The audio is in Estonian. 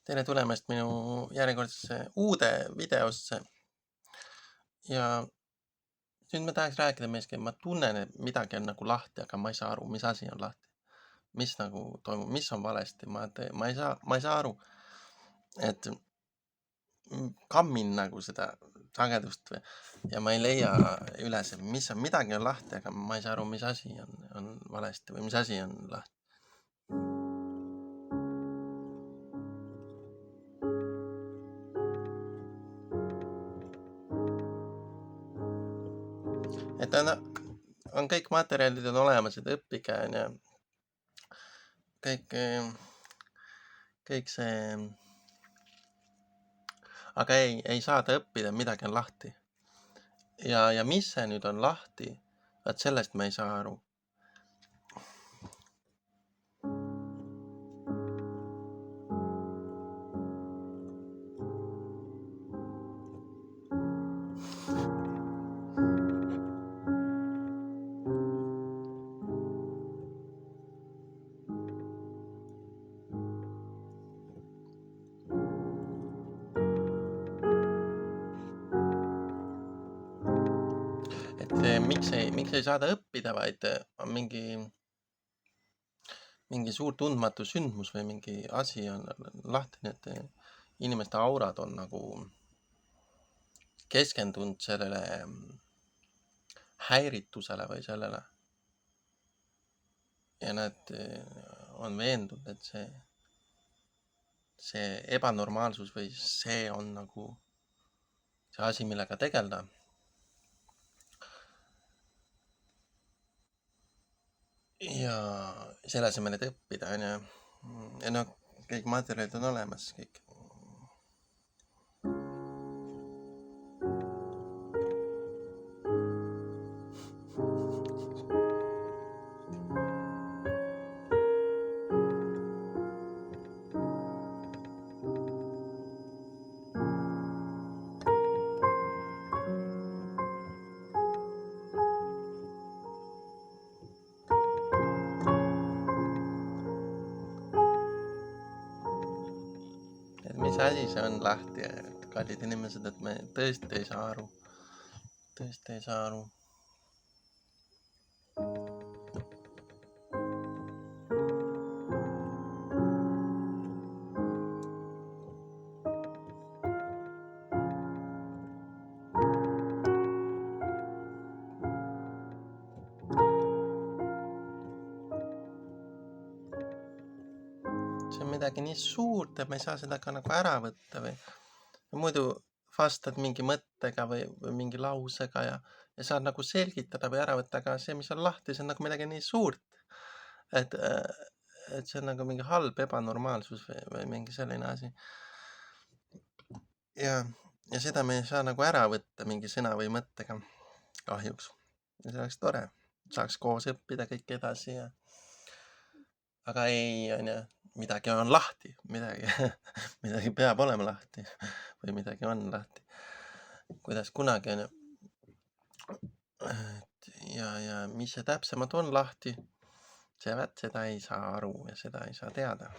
Tere tulemast minu järjekordsesse uude videosse. Ja nüüd ma tahaks rääkida millestki, ma tunnen, et midagi on nagu lahti, aga ma ei saa aru, mis asi on lahti. Mis nagu toimub, mis on valesti, ma ei saa aru, et kammin nagu seda sagedust ja ma ei leia üles, midagi on lahti, aga ma ei saa aru, mis asi on valesti või mis asi on lahti. Et on kõik materjalid on olemas, et õppige, on ju. Kõik see, aga ei saada õppida, midagi on lahti. Ja mis see nüüd on lahti, vaat sellest ma ei saa aru. Et miks ei saada õppida, vaid on mingi suur tundmatu sündmus või mingi asi on lahti, nii et inimeste aurad on nagu keskendunud sellele häiritusele või sellele. Ja nad on veendunud, et see ebanormaalsus või see on nagu see asi, millega tegelda. Ja selle asemel, et õppida, on ju. Ja no, kõik materjalid on olemas, kõik. Et mis asi see on lahti, kallid inimesed, et me tõesti ei saa aru. Tõesti ei saa aru. See on midagi nii suurt, et ma ei saa seda ka nagu ära võtta või muidu vastad mingi mõttega või mingi lausega ja saad nagu selgitada või ära võtta, aga see, mis on lahti, see on nagu midagi nii suurt, et see on nagu mingi halb ebanormaalsus või mingi selline asi. Ja seda me ei saa nagu ära võtta mingi sõna või mõttega, kahjuks. Ja see oleks tore, saaks koos õppida kõik edasi ja aga ei, on ju, midagi on lahti, midagi peab olema lahti või midagi on lahti. Kuidas kunagi, on ju. Ja mis see täpsemalt on lahti, seda ei saa aru ja seda ei saa teada.